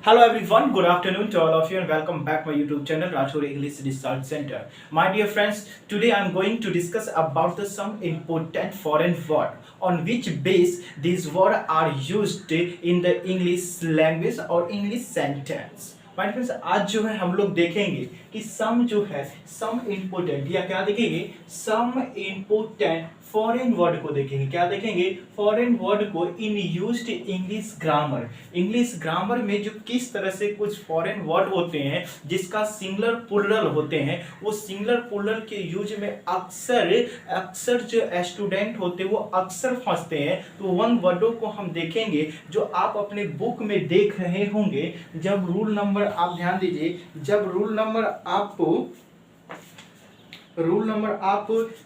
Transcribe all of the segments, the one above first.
Hello everyone, good afternoon to all of you and welcome back my YouTube channel Rathore English Research Center. My dear friends, today I am going to discuss about some important foreign word on which base these words are used in the English language or English sentence. My friends, आज जो है हम लोग देखेंगे कि सम जो है some important या क्या देखेंगे सम इम्पोर्टेंट फॉरेन वर्ड को देखेंगे। क्या देखेंगे? फॉरेन वर्ड को इन used English grammar. English grammar में जो किस तरह से कुछ फॉरेन वर्ड होते हैं जिसका सिंगुलर प्लुरल होते हैं, वो सिंगुलर प्लुरल के यूज में अक्सर अक्सर जो स्टूडेंट होते हैं वो अक्सर फंसते हैं। तो वन वर्डों को हम देखेंगे जो आप अपने बुक में देख रहे होंगे। जब रूल नंबर आप ध्यान दीजिए, जब रूल नंबर आप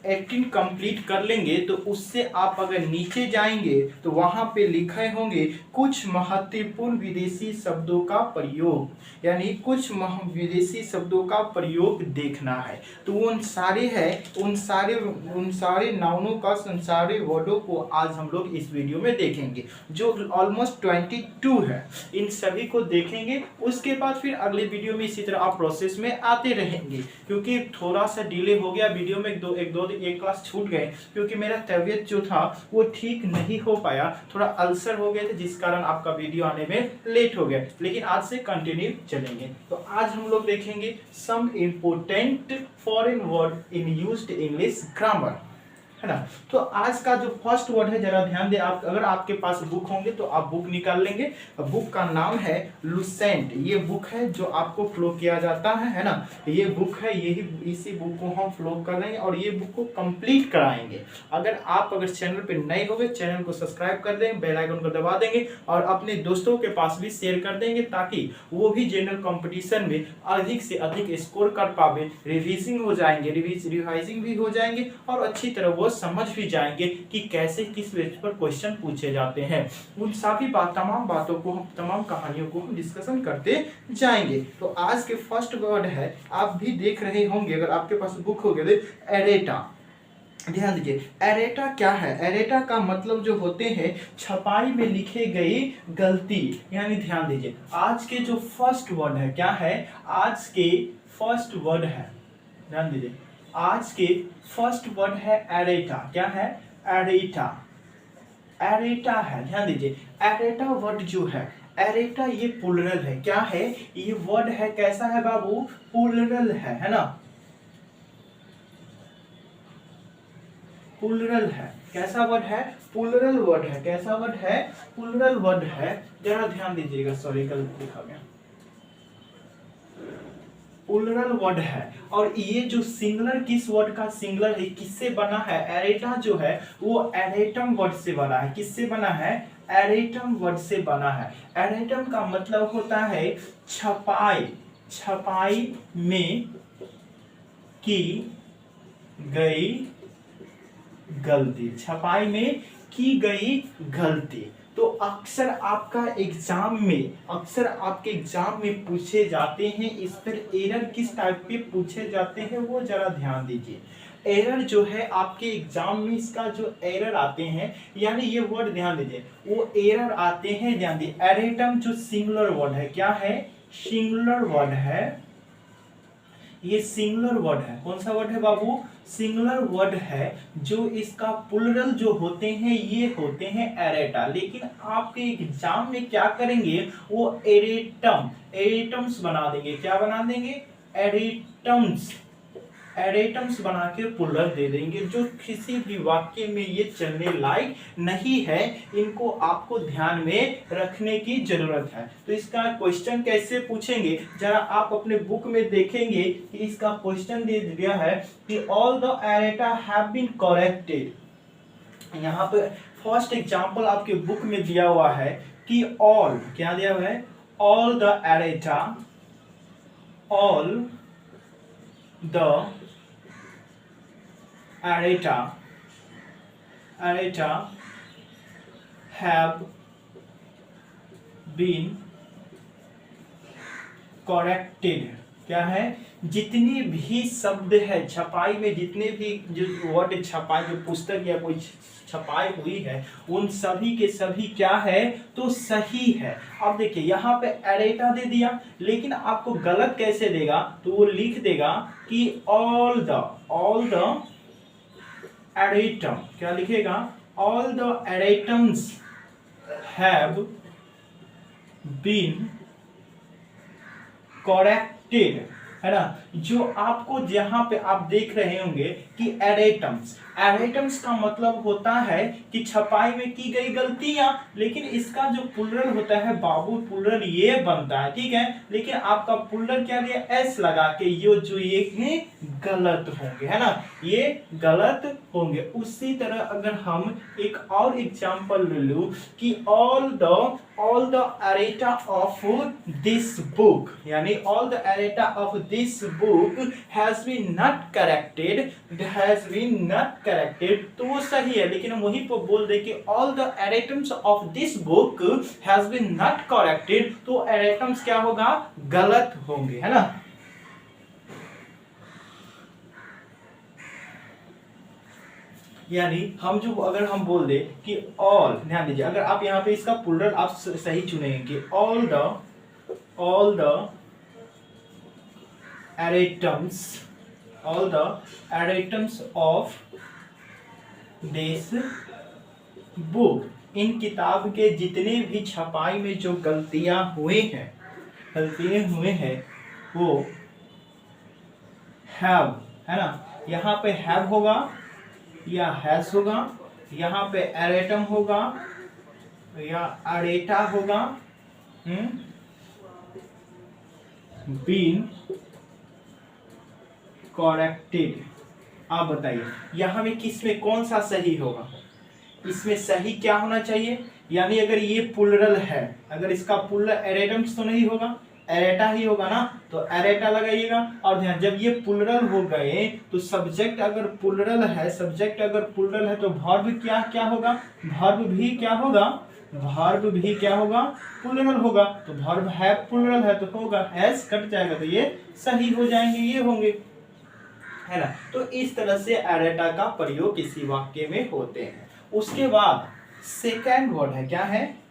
18 कंप्लीट कर लेंगे तो उससे आप अगर नीचे जाएंगे तो वहां पे लिखे होंगे कुछ महत्वपूर्ण विदेशी शब्दों का प्रयोग, यानी कुछ विदेशी शब्दों का प्रयोग देखना है। तो उन सारे नाउनों का सारे वर्डों को आज हम लोग इस वीडियो में देखेंगे जो ऑलमोस्ट 22 है। इन सभी को देखेंगे, उसके बाद फिर अगले वीडियो में इसी तरह आप प्रोसेस में आते रहेंगे। क्योंकि थोड़ा सा डिले हो गया वीडियो में, एक क्लास छूट गए क्योंकि मेरा तबीयत जो था वो ठीक नहीं हो पाया, थोड़ा अल्सर हो गया था जिस कारण आपका वीडियो आने में लेट हो गया। लेकिन आज से कंटिन्यू चलेंगे। तो आज हम लोग देखेंगे some important foreign word in used English grammar, है ना। तो आज का जो फर्स्ट वर्ड है जरा ध्यान दें। आप अगर आपके पास बुक होंगे तो आप बुक निकाल लेंगे। बुक का नाम है लुसेंट। ये बुक है जो आपको फ्लो किया जाता है ना। ये बुक है, यही इसी बुक को हम फ्लो कर रहे हैं और ये बुक को कंप्लीट कराएंगे। अगर चैनल पे नए हो गए, चैनल को सब्सक्राइब कर देंगे, बेल आइकन को दबा देंगे और अपने दोस्तों के पास भी शेयर कर देंगे ताकि वो भी जनरल कंपटीशन में अधिक से अधिक स्कोर कर पावे। रिवाइजिंग हो जाएंगे, रिवाइजिंग भी हो जाएंगे और अच्छी तरह वो समझ भी जाएंगे कि कैसे किस बेस पर क्वेश्चन पूछे जाते हैं। उन सभी तमाम बातों को, तमाम कहानियों को हम डिस्कशन करते जाएंगे। तो आज के फर्स्ट वर्ड है, आप भी देख रहे होंगे अगर आपके पास बुक हो गए, एरेटा। ध्यान दीजिए, एरेटा क्या है? एरेटा का मतलब जो होते हैं छपाई में लिखे गई गलती, यानी ध्यान दीजिए आज के जो फर्स्ट वर्ड है क्या है? आज के फर्स्ट वर्ड है, ध्यान दीजिए, आज के फर्स्ट वर्ड है एरेटा। क्या है? एरेटा। एरेटा है, ध्यान दीजिए। एरेटा वर्ड जो है, एरेटा ये प्लुरल है। क्या है? ये वर्ड है कैसा है बाबू? प्लुरल है ना। प्लुरल है। कैसा वर्ड है? प्लुरल वर्ड है। कैसा वर्ड है? प्लुरल वर्ड है। जरा ध्यान दीजिएगा, सॉरी गलती लिखा गया। प्लुरल वर्ड है। और ये जो सिंगुलर किस वर्ड का सिंगुलर है, किससे बना है? एरेटा जो है वो एरेटम वर्ड से बना है। किससे बना है? एरेटम वर्ड से बना है। एरेटम का मतलब होता है छपाई, छपाई में की गई गलती, छपाई में की गई गलती। तो अक्सर आपके एग्जाम में पूछे जाते हैं। इस पर एरर किस टाइप के पूछे जाते हैं वो जरा ध्यान दीजिए। एरर जो है आपके एग्जाम में, इसका जो एरर आते हैं, यानी ये वर्ड ध्यान दीजिए, वो एरर आते हैं। ध्यान दीजिए, एरेटम जो सिंगुलर वर्ड है, क्या है? सिंगुलर वर्ड है। ये सिंगुलर वर्ड है। कौन सा वर्ड है बाबू? सिंगुलर वर्ड है। जो इसका प्लुरल जो होते हैं ये होते हैं एरेटा। लेकिन आपके एग्जाम में क्या करेंगे? वो एरेटम्स बना देंगे। क्या बना देंगे? एरेटम्स। एरेटम्स बना के प्लुरल दे देंगे, जो किसी भी वाक्य में ये चलने लायक नहीं है। इनको आपको ध्यान में रखने की जरूरत है। तो इसका क्वेश्चन कैसे पूछेंगे जरा आप अपने बुक में देखेंगे कि इसका क्वेश्चन दे दिया है कि all the errata have been corrected. यहाँ पे फर्स्ट एग्जांपल आपके बुक में दिया हुआ है कि ऑल, क्या दिया हुआ है? All the areata, all the errata have been corrected। क्या है, जितनी भी शब्द है छपाई में, जितने भी जो वर्ड छपाई, जो पुस्तक या कोई छपाई हुई है, उन सभी के सभी क्या है, तो सही है। अब देखिए यहाँ पे एरेटा दे दिया, लेकिन आपको गलत कैसे देगा, तो वो लिख देगा कि ऑल द एरेटम, क्या लिखेगा, all the erratums have been corrected, है ना। जो आपको जहां पे आप देख रहे होंगे कि एरेटम्स, एरेटम्स का मतलब होता है कि छपाई में की गई गलतियां, लेकिन इसका जो प्लुरल होता है बाबू, प्लुरल ये बनता है, ठीक है, लेकिन आपका प्लुरल क्या दिया, एस लगा के, ये गलत होंगे, है ना, ये गलत होंगे। उसी तरह अगर हम एक और एग्जांपल ले लूं कि all the errata of this book, यानी all the errata of this book has been not corrected, तो वो सही है, लेकिन हम वहीं पर बोल दे कि all the erratums of this book has been not corrected, तो एरेटम्स क्या होगा, गलत होंगे, है ना। यानी हम जो अगर हम बोल दे कि ऑल, ध्यान दीजिए, अगर आप यहाँ पे इसका प्लुरल आप सही चुनेंगे कि all the erratums of this book, इन किताब के जितने भी छपाई में जो गलतियां हुए हैं वो हैव, है ना, यहाँ पे हैव होगा या हैज होगा, यहाँ पे एरेटम होगा या एरेटा होगा, बीन करेक्टेड। आप बताइए यहाँ में किस में कौन सा सही होगा, इसमें सही क्या होना चाहिए, यानी अगर ये प्लुरल है, अगर इसका प्लुरल एरेटम्स तो नहीं होगा, एरेटा ही होगा ना, तो एरेटा लगाइएगा। और ध्यान, जब ये प्लुरल हो गए तो सब्जेक्ट अगर प्लुरल है तो वर्ब क्या होगा, वर्ब भी क्या होगा, प्लुरल होगा, तो वर्ब है प्लुरल है तो होगा, एस कट जाएगा तो ये सही हो जाएंगे, ये होंगे, है ना। तो इस तरह से एरेटा का प्रयोग किसी वाक्य में होते हैं। उसके बाद सेकेंड वर्ड है, क्या है,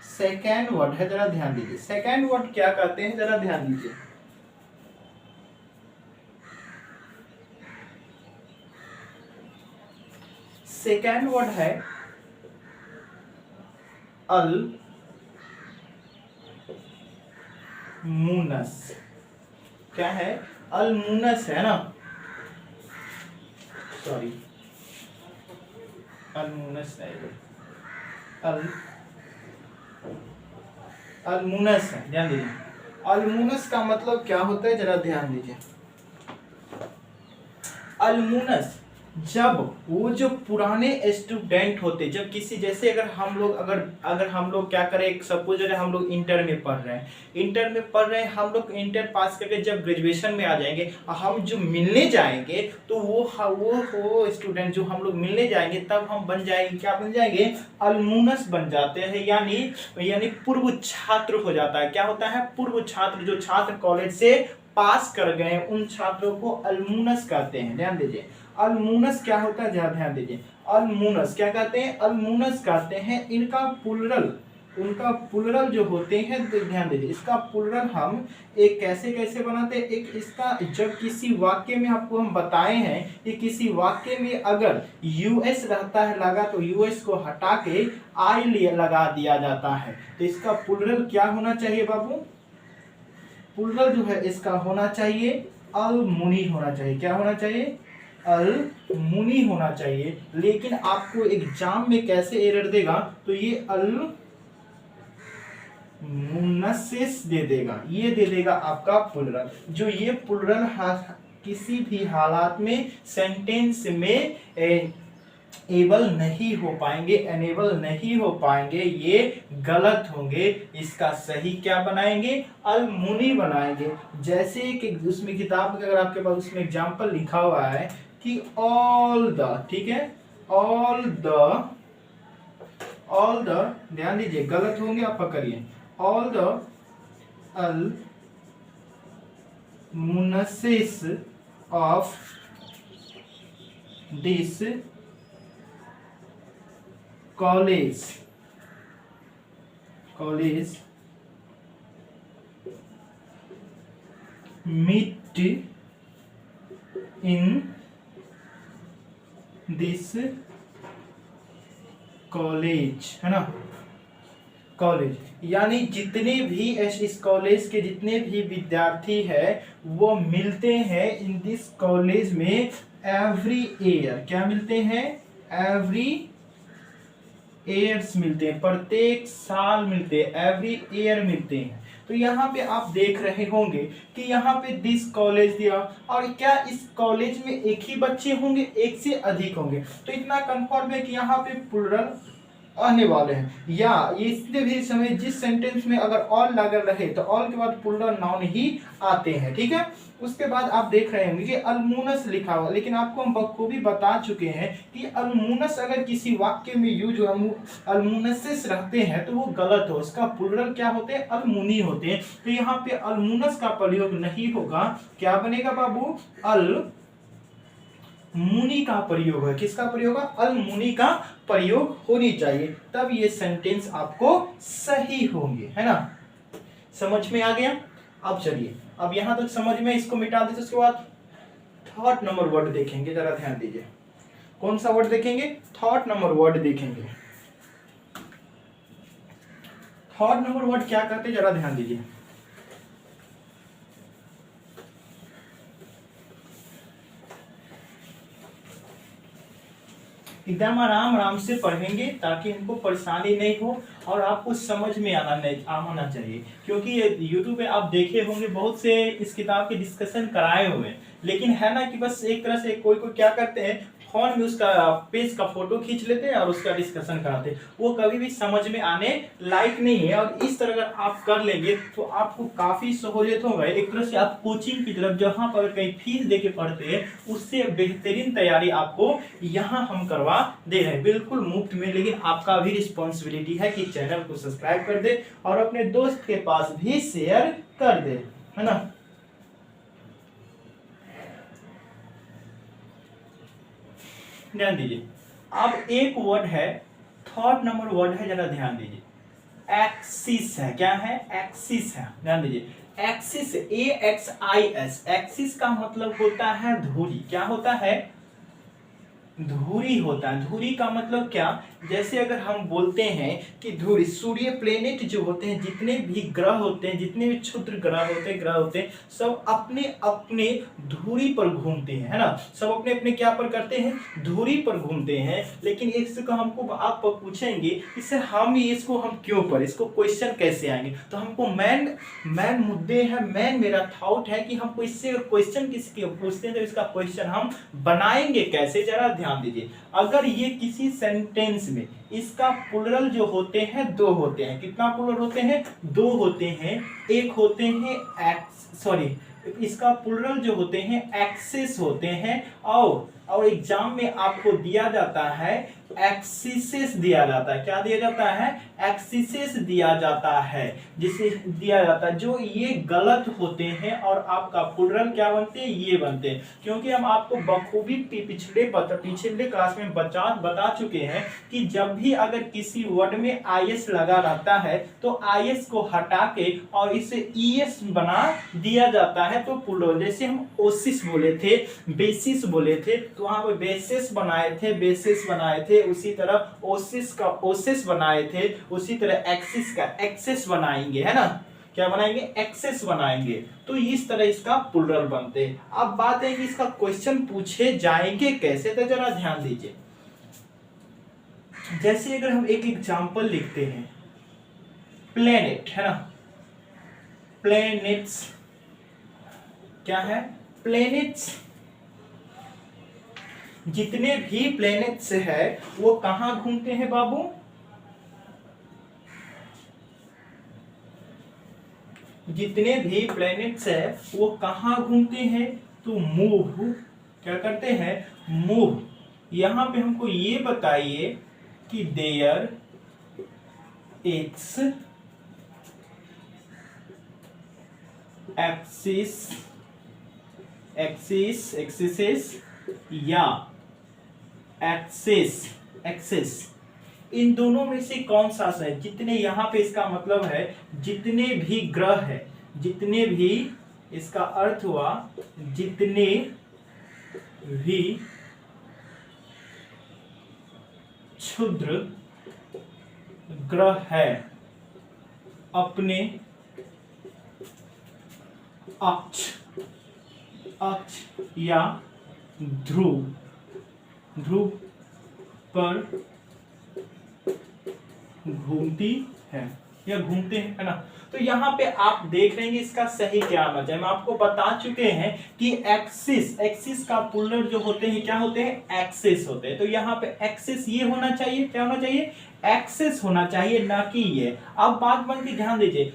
सेकेंड वर्ड है, जरा ध्यान दीजिए, सेकेंड वर्ड क्या कहते हैं, जरा ध्यान दीजिए। सेकेंड वर्ड है अल मुनस, क्या है, अल मुनस, है ना, सॉरी अल मुनस नहीं, अलमुनस है, ध्यान दीजिए। अलमुनस का मतलब क्या होता है, जरा ध्यान दीजिए। अलमुनस, जब वो जो पुराने स्टूडेंट होते, जब किसी, जैसे अगर हम लोग क्या करें, सपोज हम लोग इंटर में पढ़ रहे हैं, हम लोग इंटर पास करके जब ग्रेजुएशन में आ जाएंगे, हम जो मिलने जाएंगे तो वो स्टूडेंट जो हम लोग मिलने जाएंगे तब हम बन जाएंगे, क्या बन जाएंगे, अलमुनस बन जाते हैं, यानी पूर्व छात्र हो जाता है। क्या होता है, पूर्व छात्र, जो छात्र कॉलेज से पास कर गए उन छात्रों को अलमुनस कहते हैं। ध्यान दीजिए, अलमुनस क्या होता है, जरा ध्यान दीजिए, अलमुनस क्या कहते हैं, अलमुनस कहते हैं, उनका प्लुरल जो होते हैं, ध्यान दीजिए, इसका प्लुरल हम एक कैसे बनाते हैं, एक इसका जब किसी वाक्य में आपको हम बताए हैं कि किसी वाक्य में अगर यूएस रहता है लगा तो यूएस को हटा के आई लगा दिया जाता है, तो इसका प्लुरल क्या होना चाहिए बाबू, प्लुरल जो है इसका होना चाहिए अलमुनी होना चाहिए। क्या होना चाहिए, अलमुनी होना चाहिए। लेकिन आपको एग्जाम में कैसे एरर देगा, तो ये अलमुनसिस दे देगा, ये दे देगा आपका प्लुरल। जो ये प्लुरल किसी भी हालात में सेंटेंस में एबल नहीं हो पाएंगे, एनेबल नहीं हो पाएंगे, ये गलत होंगे। इसका सही क्या बनाएंगे, अलमुनी बनाएंगे। जैसे कि उसमें किताब में अगर आपके पास उसमें एग्जाम्पल लिखा हुआ है कि ऑल द, ठीक है, ऑल द, ध्यान दीजिए, गलत होंगे आप पकड़िए, ऑल द मुनसिस of this college meet in this college, है ना, कॉलेज यानी जितने भी इस कॉलेज के जितने भी विद्यार्थी है वो मिलते हैं इन दिस कॉलेज में एवरी ईयर। क्या मिलते हैं? एवरी ईयर्स मिलते हैं, प्रत्येक साल मिलते हैं, एवरी ईयर मिलते हैं। तो यहाँ पे आप देख रहे होंगे कि यहाँ पे दिस कॉलेज दिया, और क्या इस कॉलेज में एक ही बच्चे होंगे, एक से अधिक होंगे? तो इतना कंफर्म है कि यहाँ पे प्लुरल आने वाले हैं, या इसलिए भी समय जिस सेंटेंस में अगर ऑल लगा रहे तो ऑल के बाद प्लुरल नाउन ही आते हैं। ठीक है, उसके बाद आप देख रहे होंगे कि अल्मुनस लिखा हुआ, लेकिन आपको हम बखूबी बता चुके हैं कि अल्मुनस अगर किसी वाक्य में यूज अल्मुनसेस रहते हैं तो वो गलत हो, उसका प्लुरल क्या होते हैं? अल्मुनी होते हैं। तो यहाँ पे अल्मुनस का प्रयोग नहीं होगा, क्या बनेगा बाबू? मुनि का प्रयोग है। किसका प्रयोग है? अलमुनि का प्रयोग होनी चाहिए, तब ये सेंटेंस आपको सही होंगे, है ना। समझ में आ गया? अब चलिए, अब यहां तक समझ में, इसको मिटा दीजिए। उसके बाद थर्ड नंबर वर्ड देखेंगे, जरा ध्यान दीजिए। कौन सा वर्ड देखेंगे? थर्ड नंबर वर्ड देखेंगे। थर्ड नंबर वर्ड क्या कहते हैं, जरा ध्यान दीजिए। एकदम आराम आराम से पढ़ेंगे ताकि इनको परेशानी नहीं हो और आपको समझ में आना चाहिए, क्योंकि ये यूट्यूब पे आप देखे होंगे बहुत से इस किताब के डिस्कशन कराए हुए हैं, लेकिन है ना कि बस एक तरह से कोई कोई क्या करते हैं, फोन में उसका पेज का फोटो खींच लेते हैं और उसका डिस्कशन कराते हैं, वो कभी भी समझ में आने लायक नहीं है। और इस तरह अगर आप कर लेंगे तो आपको काफी सहूलियत होगा। एक तरह से आप कोचिंग की तरफ जहां पर कहीं फीस देके पढ़ते हैं उससे बेहतरीन तैयारी आपको यहाँ हम करवा दे रहे हैं, बिल्कुल मुफ्त में। लेकिन आपका भी रिस्पॉन्सिबिलिटी है कि चैनल को सब्सक्राइब कर दे और अपने दोस्त के पास भी शेयर कर दे, है ना। ध्यान दीजिए, अब एक वर्ड है, थर्ड नंबर वर्ड है, जरा ध्यान दीजिए। एक्सिस है। क्या है? एक्सिस है। ध्यान दीजिए, एक्सिस, AXIS, एक्सिस का मतलब होता है धुरी। क्या होता है? धुरी होता है। धुरी का मतलब क्या? जैसे अगर हम बोलते हैं कि धुरी, सूर्य, प्लेनेट जो होते हैं, जितने भी ग्रह होते हैं, जितने भी क्षुद्र ग्रह होते हैं, सब अपने अपने धुरी पर घूमते हैं, है ना। सब अपने अपने क्या पर करते हैं? धुरी पर घूमते हैं। लेकिन इसको हमको आप पूछेंगे कि सर हम इसको हम क्यों पर, इसको क्वेश्चन कैसे आएंगे? तो हमको मेन मुद्दे है, मेन मेरा थॉट है कि हमको इससे क्वेश्चन किसके पूछते हैं तो इसका क्वेश्चन हम बनाएंगे कैसे, जरा ध्यान दीजिए। अगर ये किसी सेंटेंस में इसका प्लुरल जो होते हैं दो होते हैं, कितना प्लुरल होते हैं? दो होते हैं। एक होते हैं इसका प्लुरल जो होते हैं एक्सेस होते हैं, और एग्जाम में आपको दिया जाता है एक्सिसेस दिया जाता है। क्या दिया जाता है? एक्सिसेस दिया जाता है, जिसे दिया जाता है जो ये गलत होते हैं और आपका प्लुरल क्या बनते हैं? ये बनते हैं। क्योंकि हम आपको बखूबी पिछले क्लास में बता चुके हैं कि जब भी अगर किसी वर्ड में IS लगा रहता है तो IS को हटा के और इसे ES बना दिया जाता है तो प्लुरल। जैसे हम ओसिस बोले थे, बेसिस बोले थे, तो वहां पे बेसिस बनाए थे, उसी तरह ओसिस का ओसिस बनाए थे, उसी तरह एक्सिस का एक्सेस बनाएंगे, है ना। क्या बनाएंगे? एक्सेस बनाएंगे। तो इस तरह इसका प्लुरल बनते हैं। अब बात है कि इसका क्वेश्चन पूछे जाएंगे कैसे, तो जरा ध्यान दीजिए। जैसे अगर हम एक एग्जांपल लिखते हैं, प्लेनेट, है ना, प्लेनेट्स। क्या है? प्लेनेट्स। जितने भी प्लेनेट्स है वो कहां घूमते हैं बाबू? जितने भी प्लेनेट्स है वो कहां घूमते हैं? तो मूव। क्या करते हैं? मूव। यहां पे हमको ये बताइए कि देयर एक्सिस एक्सिस या एक्सेस, इन दोनों में से कौन सा है? जितने यहां पे इसका मतलब है जितने भी ग्रह है, जितने भी, इसका अर्थ हुआ जितने भी क्षुद्र ग्रह है अपने अक्ष या ध्रुव पर घूमती है या घूमते हैं, है ना। तो यहाँ पे आप देख रहे हैं इसका सही क्या आना चाहिए। हम आपको बता चुके हैं कि एक्सिस का पुलर जो होते हैं क्या होते हैं? एक्सेस होते हैं। तो यहाँ पे एक्सेस ये होना चाहिए, क्या होना चाहिए? एक्सेस होना चाहिए, ना कि ये। अब बात बनती, ध्यान दीजिए,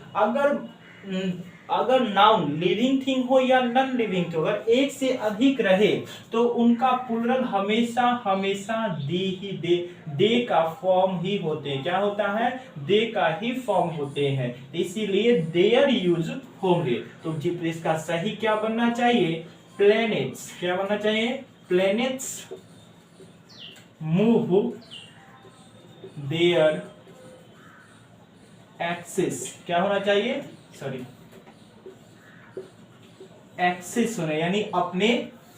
अगर नाउन लिविंग थिंग हो या नॉन लिविंग थिंग, अगर एक से अधिक रहे तो उनका प्लूरल हमेशा दे का फॉर्म ही होते हैं। क्या होता है? दे का ही फॉर्म होते हैं, इसीलिए देयर यूज होंगे। तो इसका सही क्या बनना चाहिए? प्लैनेट्स। क्या बनना चाहिए? Planets move their axis. क्या होना चाहिए? सॉरी, एक्सिस होना, यानी अपने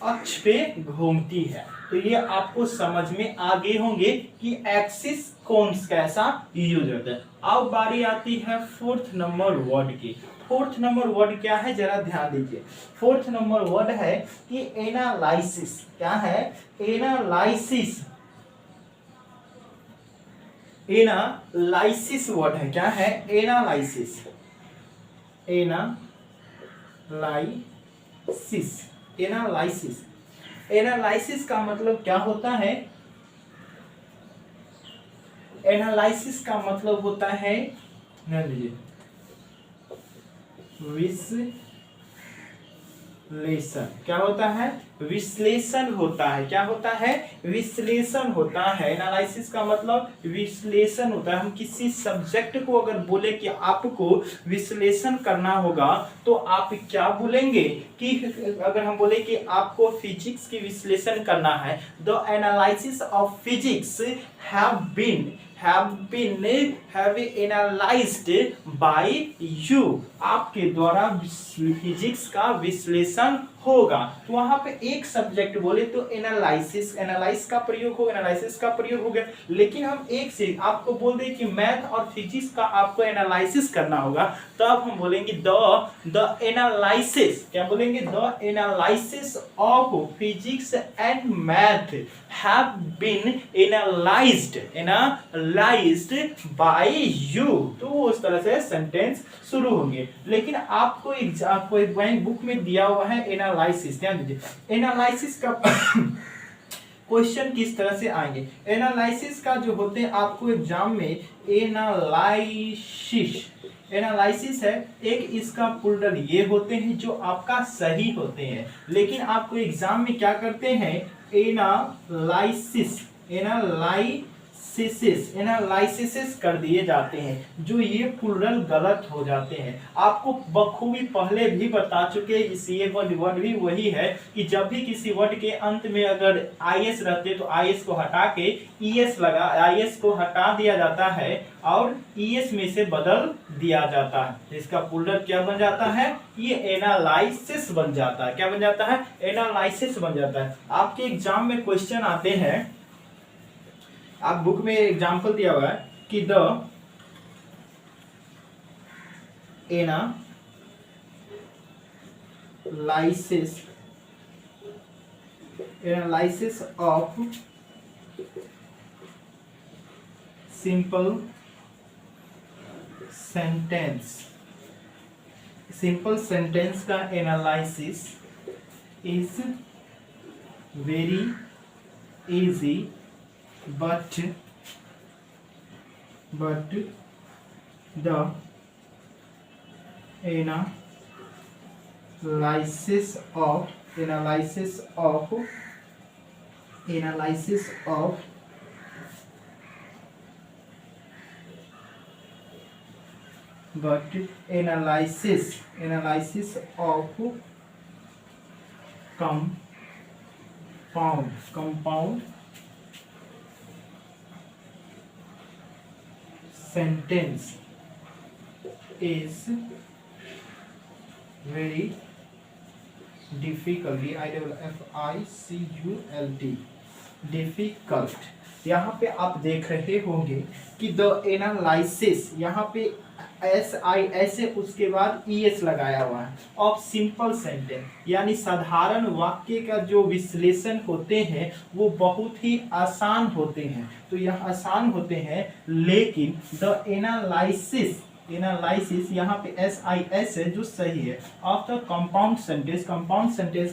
अक्ष पे घूमती है। तो ये आपको समझ में आ गए होंगे कि एक्सिस कौन कैसा यूज होता है। अब बारी आती है फोर्थ नंबर वर्ड की। फोर्थ नंबर वर्ड क्या है? जरा ध्यान दीजिए। फोर्थ नंबर वर्ड है कि एनालाइसिस। क्या है? एनालाइसिस। एनालाइसिस वर्ड है। क्या है? एनालाइसिस। एनालाइसिस का मतलब क्या होता है? एनालाइसिस का मतलब होता है, विश्लेषण। क्या होता है? विश्लेषण होता है। क्या होता है? विश्लेषण होता है। एनालिसिस का मतलब विश्लेषण होता है। हम किसी सब्जेक्ट को अगर बोले कि आपको विश्लेषण करना होगा तो आप क्या बोलेंगे? कि अगर हम बोले कि आपको फिजिक्स की विश्लेषण करना है, the analysis of physics have been analysed by you. आपके द्वारा फिजिक्स का विश्लेषण होगा। तो वहां पे एक सब्जेक्ट बोले तो एनालाइसिस का प्रयोग हो गया। लेकिन हम एक से आपको बोल दें कि मैथ और फिजिक्स का आपको एनालाइसिस करना होगा, तब हम बोलेंगे द एनालाइसिस। क्या बोलेंगे? The analysis of physics and math have been analysed by you. तो उस तरह से सेंटेंस शुरू होंगे। लेकिन आपको एक बुक में दिया हुआ है एनालाइसिस। ध्यान दीजिए, एनालाइसिस का क्वेश्चन किस तरह से आएंगे। एनालाइसिस का जो होते हैं आपको एग्जाम में एनालाइसिस है एक, इसका प्लूरल ये होते हैं जो आपका सही होते हैं। लेकिन आपको एग्जाम में क्या करते हैं? एनालाइसिस कर दिए जाते हैं, जो ये प्लूरल गलत हो जाते हैं। आपको बखूबी पहले भी बता चुके, ये वर्ड भी वही है कि जब भी किसी वर्ड के अंत में अगर आईएस रहते तो आईएस को हटा के आईएस को हटा दिया जाता है और ईएस में से बदल दिया जाता है। इसका प्लूरल क्या बन जाता है? ये एनालाइसिस बन जाता है। क्या बन जाता है? एनालाइसिस बन जाता है। आपके एग्जाम में क्वेश्चन आते हैं, आप बुक में एग्जाम्पल दिया हुआ है कि the analysis of simple sentence का analysis is very easy but the analysis of compound sentence is very difficult, DIFFICULT, difficult. यहाँ पे आप देख रहे होंगे कि द एनालिसिस, यहाँ पे SIS है, उसके बाद ES लगाया हुआ है, ऑफ सिंपल सेंटेंस, यानी साधारण वाक्य का जो विश्लेषण होते हैं वो बहुत ही आसान होते हैं। तो यह आसान होते हैं, लेकिन द एनालिसिस यहाँ पे SIS है जो सही है, ऑफ द कंपाउंड सेंटेंस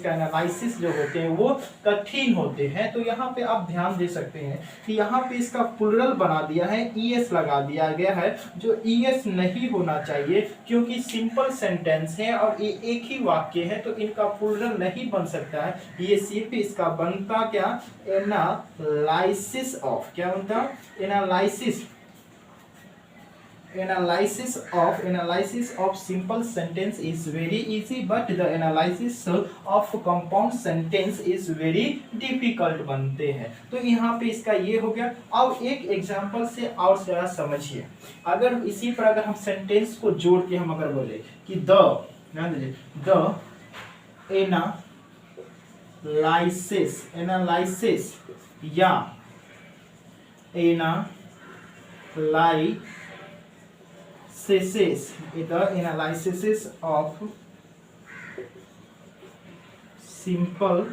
का एनालिसिस जो होते हैं वो कठिन होते हैं। तो यहाँ पे आप ध्यान दे सकते हैं कि यहाँ पे इसका प्लुरल बना दिया है, ES लगा दिया गया है, जो ES नहीं होना चाहिए क्योंकि सिंपल सेंटेंस है और ये एक ही वाक्य है, तो इनका प्लुरल नहीं बन सकता है। ये सिर्फ इसका बनता क्या, एनालिसिस ऑफ, क्या बनता, analysis of simple sentence is very easy, but the analysis of compound sentence is very difficult बनते हैं। तो यहाँ पे इसका ये हो गया। अब एक एग्जांपल से और जरा समझिए, अगर इसी पर अगर हम सेंटेंस को जोड़ के हम अगर बोले कि द एनालिसिस या the analysis of simple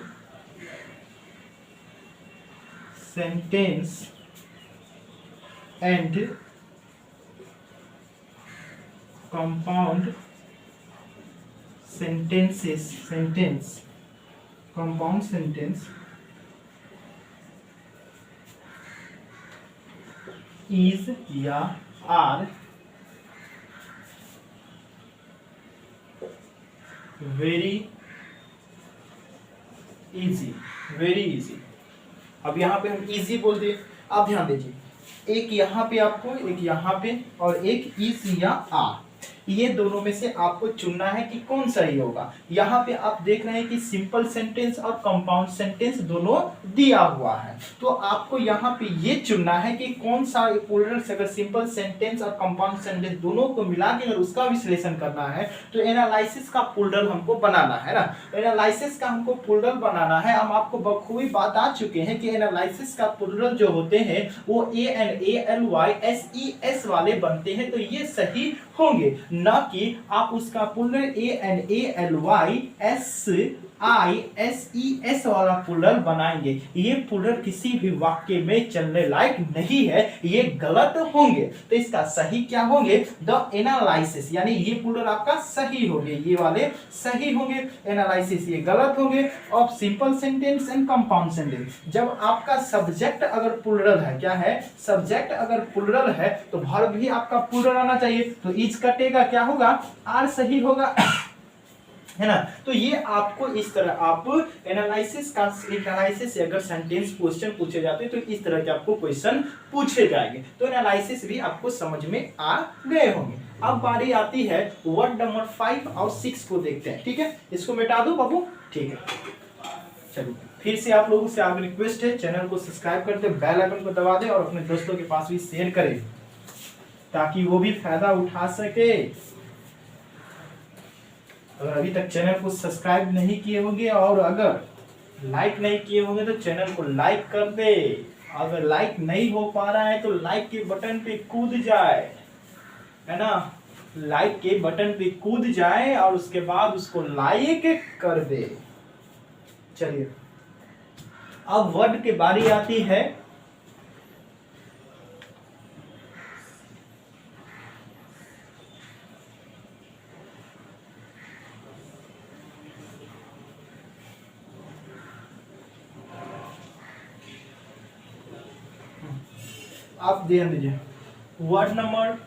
sentence and compound sentence is या are वेरी इजी। अब यहाँ पे हम इजी बोल दिए। आप ध्यान दीजिए, एक यहाँ पे आपको, एक यहाँ पे और एक इज या आर, ये दोनों में से आपको चुनना है कि कौन सही होगा। यहाँ पे आप देख रहे हैं कि सिंपल सेंटेंस और कंपाउंड सेंटेंस दोनों दिया हुआ है, तो आपको यहाँ पे ये चुनना है कि कौन सा प्लुरल, अगर सिंपल सेंटेंस और कंपाउंड सेंटेंस दोनों को मिला के अगर उसका विश्लेषण करना है तो एनालिसिस का प्लुरल हमको बनाना है ना। एनालिसिस का हमको प्लुरल बनाना है। हम आपको बखूबी बता चुके हैं कि एनालिसिस का प्लुरल जो होते हैं वो ANALYSES वाले बनते हैं, तो ये सही होंगे, ना कि आप उसका प्लुरल ANALYSES वाला प्लुरल बनाएंगे। ये प्लुरल किसी भी वाक्य में चलने लायक नहीं है, ये गलत होंगे। तो इसका सही क्या होंगे, द एनालिसिस, यानी ये प्लुरल आपका सही होंगे, ये वाले सही होंगे, एनालिसिस ये गलत होंगे, of simple sentence and compound sentence. जब आपका सब्जेक्ट अगर प्लुरल है, क्या है, सब्जेक्ट अगर प्लुरल है तो वर्ब भी आपका प्लुरल आना चाहिए, तो इज कटेगा, क्या होगा, आर सही होगा, है ना। तो ये आपको इस तरह आप एनालिसिस से अगर सेंटेंस क्वेश्चन पूछे जाते हैं तो इस तरह के आपको क्वेश्चन पूछे जाएंगे। तो एनालिसिस भी आपको समझ में आ गए होंगे। अब बारी आती है वर्ड नंबर 5 और 6 को देखते हैं। ठीक है, इसको मिटा दो बाबू, ठीक है। चलिए, फिर से आप लोगों से आपकी रिक्वेस्ट है, चैनल को सब्सक्राइब करते, बेल आइकन को दबा दें और अपने दोस्तों के पास भी शेयर करें ताकि वो भी फायदा उठा सके। अगर अभी तक चैनल को सब्सक्राइब नहीं किए होंगे और अगर लाइक नहीं किए होंगे तो चैनल को लाइक कर दे। अगर लाइक नहीं हो पा रहा है तो लाइक के बटन पे कूद जाए, है ना, लाइक के बटन पे कूद जाए और उसके बाद उसको लाइक कर दे। चलिए, अब वर्ड की बारी आती है आप ध्यान दीजिए, वर्ड नंबर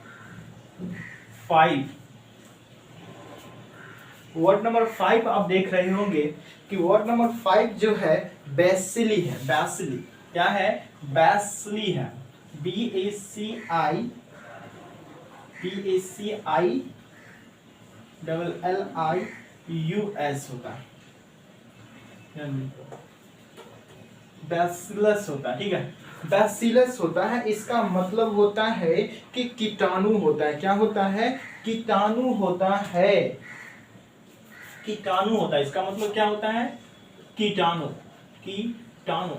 5। वर्ड नंबर 5 आप देख रहे होंगे कि वर्ड नंबर 5 जो है बैसिली है। बैसिली क्या है, बैसिली है, BACILLIUS होता है। बैसिलस होता है, ठीक है, बैसिलस होता है। इसका मतलब होता है कि कीटाणु होता है। क्या होता है? कीटाणु होता है, कीटाणु होता है। इसका मतलब क्या होता है? कीटाणु, कीटाणु,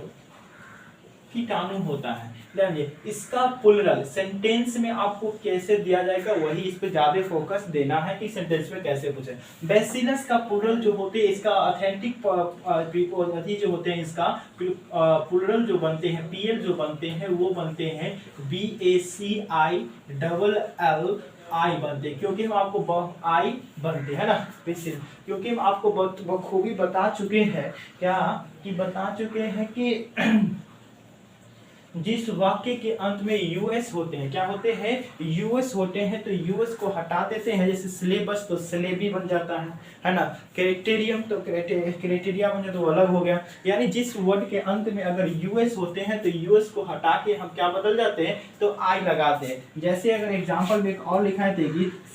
कीटाणु होता है। जानिए इसका प्लुरल सेंटेंस में आपको कैसे दिया जाएगा, वही इस पे ज्यादा फोकस देना है कि सेंटेंस में कैसे पूछे। बैसिलस का प्लुरल जो होते हैं, इसका ऑथेंटिक प्रीपोजिशन जो होते हैं, इसका प्लुरल जो बनते हैं, पीएल जो बनते हैं, वो बनते हैं BACILL आई बनते हैं, क्योंकि हम आपको आई बनते हैं ना, क्योंकि हम आपको बखूबी बता चुके हैं, क्या कि बता चुके हैं कि जिस वाक्य के अंत में यूएस होते हैं, क्या होते हैं? यूएस होते हैं, तो यूएस को हटा देते हैं। जैसे सिलेबस तो सिलेबी बन जाता है ना। क्राइटेरियम तो क्राइटेरिया बन जाता, तो अलग हो गया। यानी जिस वर्ड के अंत में अगर यूएस होते हैं, तो यूएस को हटा के हम क्या बदल जाते हैं? तो आई लगाते हैं। जैसे अगर एग्जाम्पल में एक और लिखा है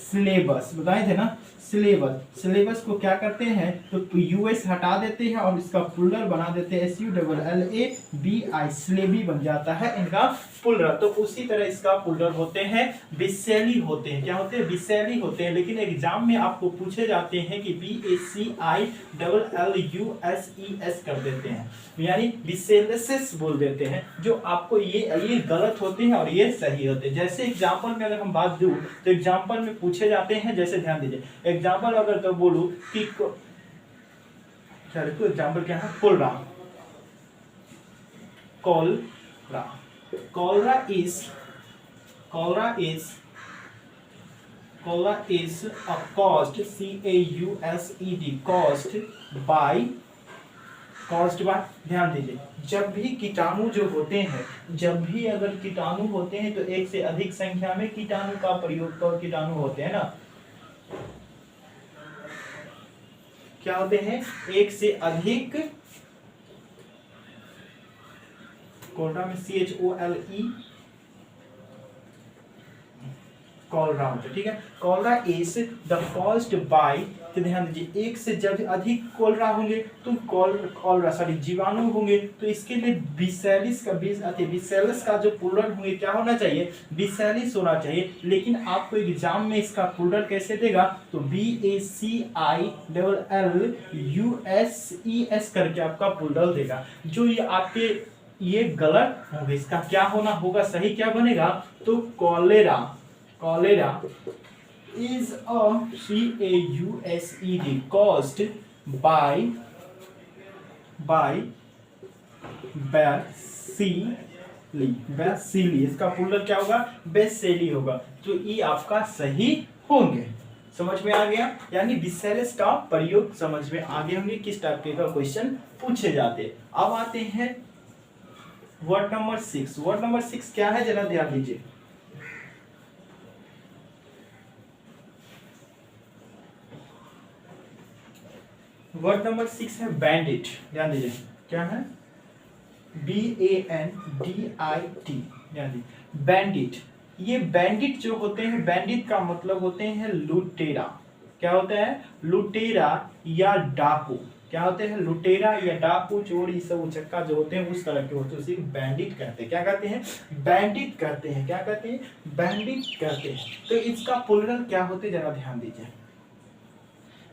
सिलेबस, बताए थे ना, सिलेबस, सिलेबस को क्या करते हैं? तो यूएस हटा देते हैं और इसका प्लुरल बना देते हैं SULLABI, सिलेबी बन जाता है इनका प्लुरल। तो उसी तरह इसका प्लुरल होते हैं बिसेली होते हैं। क्या होते हैं? बिसेली होते हैं। लेकिन एग्जाम में आपको पूछे जाते हैं कि BACILLUSES कर देते हैं, यानी बिसेलसेस बोल देते हैं, जो आपको ये गलत होते हैं और ये सही होते हैं। जैसे एग्जाम्पल में अगर हम बात दूं, तो एग्जाम्पल में पूछे जाते हैं, जैसे ध्यान दीजिए, एग्जाम्पल अगर तो बोलूं कि एग्जाम्पल क्या है? Cholera, cholera, cholera is a caused caused by, ध्यान दीजिए, जब भी कीटाणु जो होते हैं, जब भी अगर कीटाणु होते हैं, तो एक से अधिक संख्या में कीटाणु का प्रयोग कर कीटाणु होते हैं ना, क्या होते हैं? एक से अधिक, कोलरा में CHOLE, कॉलरा होता है, ठीक है। Cholera is the caused by, तो ध्यान दीजिए, एक से जब अधिक कॉलरा होंगे तो कॉलरा जीवाणु होंगे, तो इसके लिए बिसेलिस का बिसेलस का जो प्लुरल होंगे क्या होना चाहिए? बिसेलिस होना चाहिए। लेकिन आपको एग्जाम में इसका प्लुरल कैसे देगा? तो BACILLUSES करके आपका प्लुरल देगा, जो ये आपके ये गलत होंगे। इसका क्या होना होगा? सही क्या बनेगा? तो cholera, cholera is a CAUSED caused by bacilli, इसका प्लुरल क्या होगा? बेसिली होगा, तो ये आपका सही होंगे। समझ में आ गया? यानी बिसेलस का प्रयोग समझ में आगे होंगे, किस टाइप के का क्वेश्चन पूछे जाते। अब आते हैं वर्ड नंबर 6। वर्ड नंबर 6 क्या है, जरा ध्यान दीजिए। वर्ड नंबर 6 है बैंडिट। ध्यान दीजिए, क्या है? BANDIT, ध्यान दीजिए, बैंडिट। ये बैंडिट जो होते हैं, बैंडिट का मतलब होते हैं लुटेरा। क्या होता है? लुटेरा या डाकू। क्या होते हैं? लुटेरा या डाकू, चोर, ये सब उचक्का जो होते हैं उस तरह के होते हैं, उसी बैंडिट कहते हैं। क्या कहते हैं? बैंडिट कहते हैं। क्या कहते हैं? बैंडिट कहते हैं। तो इसका प्लुरल क्या होते हैं, जरा ध्यान दीजिए।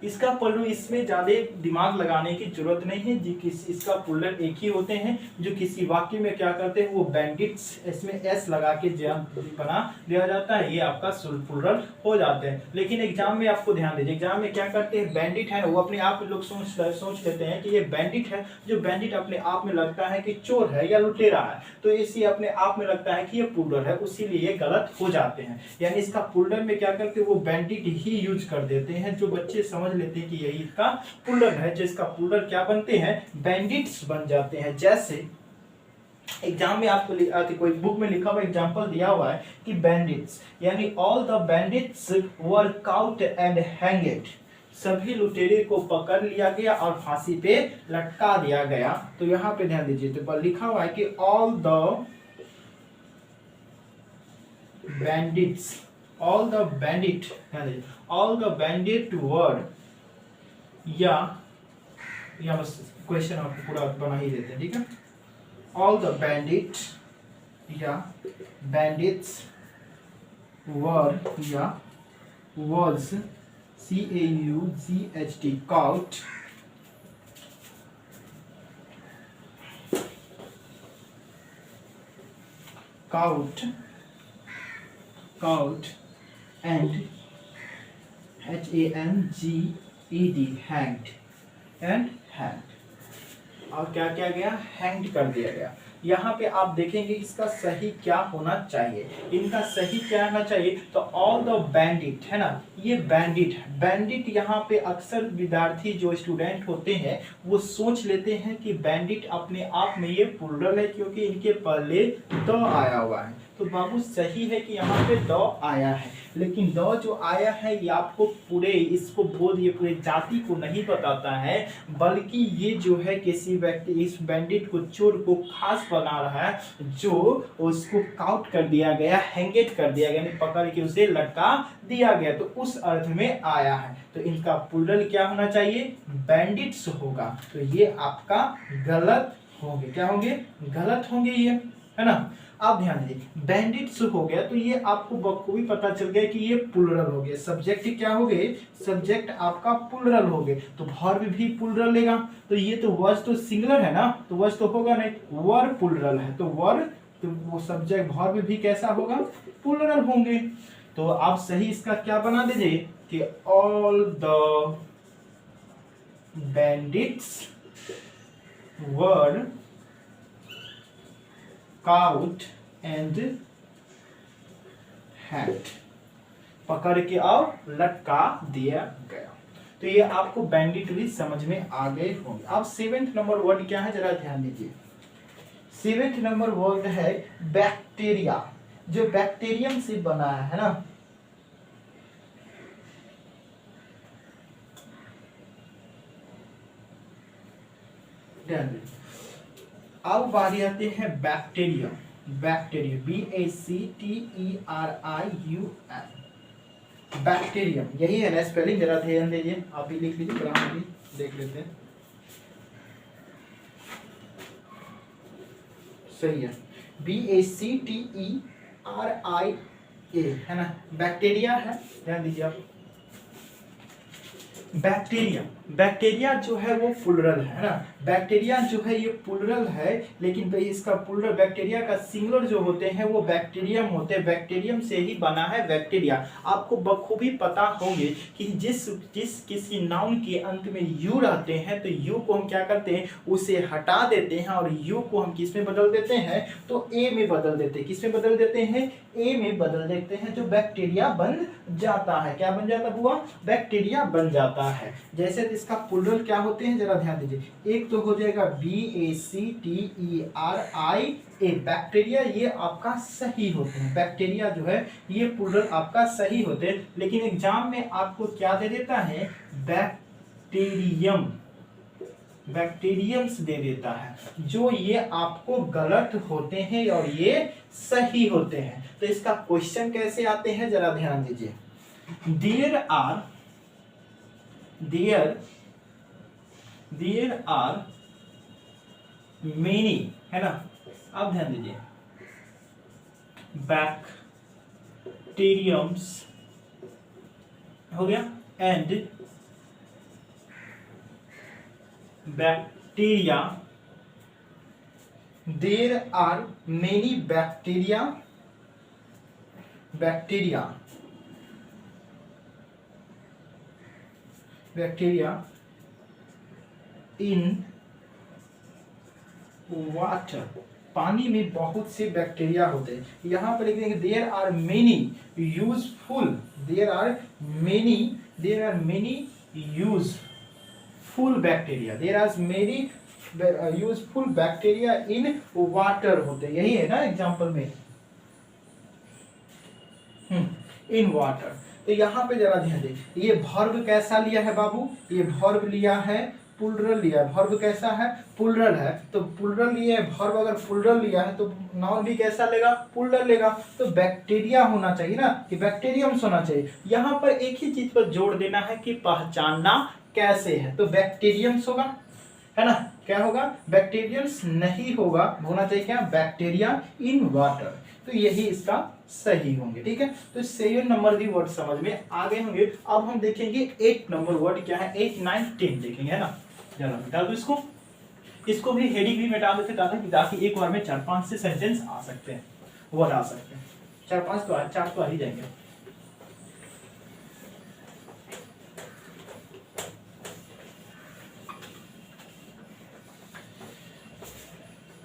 इसका प्लुरल, इसमें ज्यादा दिमाग लगाने की जरूरत नहीं है जी, इसका प्लुरल एक ही होते हैं, जो किसी वाक्य में क्या करते हैं, वो बैंडिट्स, इसमें एस लगा के बना दिया जाता है, ये आपका प्लुरल हो जाते हैं। लेकिन एग्जाम में आपको ध्यान दीजिए, एग्जाम में क्या करते हैं, बैंडिट है वो अपने आप लोग सोच लेते हैं कि ये बैंडिट है। जो बैंडिट अपने आप में लगता है कि चोर है या लुटेरा है, तो इसी अपने आप में लगता है कि ये प्लुरल है, उसीलिए ये गलत हो जाते हैं। यानी इसका प्लुरल में क्या करते हैं, वो बैंडिट ही यूज कर देते हैं। जो बच्चे समझ लेते हैं कि यही इसका प्लुरल है, जिसका प्लुरल क्या बनते हैं? बैंडिट्स बन जाते हैं। जैसे एग्जाम में आपको कोई बुक में लिखा हुआ एग्जांपल दिया हुआ है कि बैंडिट्स, यानी all the bandits were caught and hanged, सभी लुटेरे को पकड़ लिया गया और फांसी पे लटका दिया गया। तो यहाँ पे ध्यान दीजिए, तो लिखा हुआ है कि ऑल द bandits were, या यहाँ बस क्वेश्चन आपको पूरा बना ही देते हैं, ठीक है। ऑल द bandits या bandits were या was CAUGHT caught and hanged और क्या किया गया, हैंग कर दिया गया। यहाँ पे आप देखेंगे इसका सही क्या होना चाहिए, इनका सही क्या होना चाहिए, तो ऑल द बैंडिट है ना, ये बैंडिट है। बैंडिट यहाँ पे अक्सर विद्यार्थी जो स्टूडेंट होते हैं वो सोच लेते हैं कि बैंडिट अपने आप में ये प्लुरल है क्योंकि इनके पहले द आया हुआ है। तो बाबू सही है कि यहाँ पे द आया है, लेकिन द जो आया है ये आपको पूरे इसको बोध ये पूरे जाति को नहीं बताता है, बल्कि ये जो है किसी व्यक्ति इस बैंडिट को चोर को खास बना रहा है जो उसको काउट कर दिया गया, हैंगेट कर दिया गया, यानी पकड़ के उसे लटका दिया गया, तो उस अर्थ में आया है। तो इनका प्लुरल क्या होना चाहिए, बैंडिट्स होगा। तो ये आपका गलत होंगे, क्या होंगे, गलत होंगे ये, है ना। आप ध्यान दीजिए, बैंडिट्स हो गया तो ये आपको बखूबी पता चल गया कि ये प्लुरल हो गया। सब्जेक्ट क्या हो गए, सब्जेक्ट आपका प्लुरल हो गए, तो वर्ब भी प्लुरल लेगा। तो ये तो वर्ब तो सिंगुलर है ना, तो वर्ब तो होगा नहीं, वर्ब प्लुरल है, तो वर्ब तो वो सब्जेक्ट वर्ब भी कैसा होगा, प्लुरल होंगे। तो आप सही इसका क्या बना दीजिए कि all the bandits were caught and hand, पकड़ के और लटका दिया गया। तो ये आपको बैंडिट भी समझ में आ गए होंगे। अब 7th नंबर वर्ड क्या है, जरा ध्यान दीजिए। 7th नंबर वर्ड है बैक्टीरिया, जो बैक्टीरियम से बना है ना। ध्यान दीजिए, अब बारी आते हैं बैक्टीरिया। बैक्टीरिया BACTERIUM, बैक्टीरियम यही है ना स्पेलिंग, जरा ध्यान दीजिए, आप भी लिख लीजिए, ग्रामर भी देख लेते हैं। सही है, BACTERIA है ना, बैक्टीरिया है। ध्यान दीजिए आप, बैक्टीरिया, बैक्टीरिया जो है वो प्लुरल है ना, बैक्टीरिया जो है ये प्लुरल है, लेकिन भाई इसका प्लुरल बैक्टीरिया का सिंगुलर जो होते हैं वो बैक्टीरियम होते हैं, बैक्टीरियम से ही बना है बैक्टीरिया। आपको बखूबी पता होंगे कि जिस किसी नाउन के अंत में यू रहते हैं तो यू को हम क्या करते हैं, उसे हटा देते हैं और यू को हम किस में बदल देते हैं, तो ए में बदल देते हैं। किस में बदल देते हैं, ए में बदल देते हैं, जो बैक्टीरिया बन जाता है। क्या बन जाता हुआ, बैक्टीरिया बन जाता है। जैसे इसका प्लुरल क्या होते हैं, जरा ध्यान दीजिए। एक तो हो जाएगा BACTERIA, बैक्टीरिया, ये आपका सही होते हैं। बैक्टीरिया जो है ये प्लुरल आपका सही होते हैं, लेकिन एग्जाम में आपको क्या दे देता है, बैक्टीरियम, बैक्टीरियम्स दे देता है, जो ये आपको गलत होते हैं और ये सही होते हैं। तो इसका क्वेश्चन कैसे आते हैं, जरा ध्यान दीजिए। देयर आर मेनी, है ना, आप ध्यान दीजिए, बैक्टीरियम्स हो गया, and bacteria, there are many bacteria in water, पानी में बहुत से बैक्टीरिया होते हैं। यहाँ पर लिख देंगे there are many useful, there are many useful bacteria, there are many useful bacteria in water होते, यही है ना एग्जाम्पल में, इन वाटर। तो यहाँ पे जरा ध्यान दें, ये वर्ब कैसा लिया है बाबू, ये वर्ब लिया है प्लुरल लिया है। वर्ब कैसा है, प्लुरल है, तो प्लुरल लिया है वर्ब, अगर प्लुरल लिया है तो नाउन भी कैसा लेगा, प्लुरल लेगा। तो बैक्टीरिया होना चाहिए ना, कि बैक्टीरियम्स होना चाहिए। यहाँ पर एक ही चीज पर जोड़ देना है कि पहचानना कैसे है, तो बैक्टीरियम्स होगा। है ना, क्या होगा, बैक्टीरियंस नहीं होगा, होना चाहिए क्या, बैक्टीरिया इन वाटर। तो यही इसका सही होंगे। ठीक है, तो 7 नंबर भी वर्ड समझ में आ गए होंगे। अब हम देखेंगे 8 नंबर वर्ड क्या है, 8, 9, 10 देखेंगे, है ना। जरा मिटा दो इसको भी हेडिंग भी मिटा देते ताकि एक बार में 4-5 से सेंटेंस आ सकते हैं, वर्ड आ सकते हैं। 4-5 तो 4 तो आ ही जाएंगे।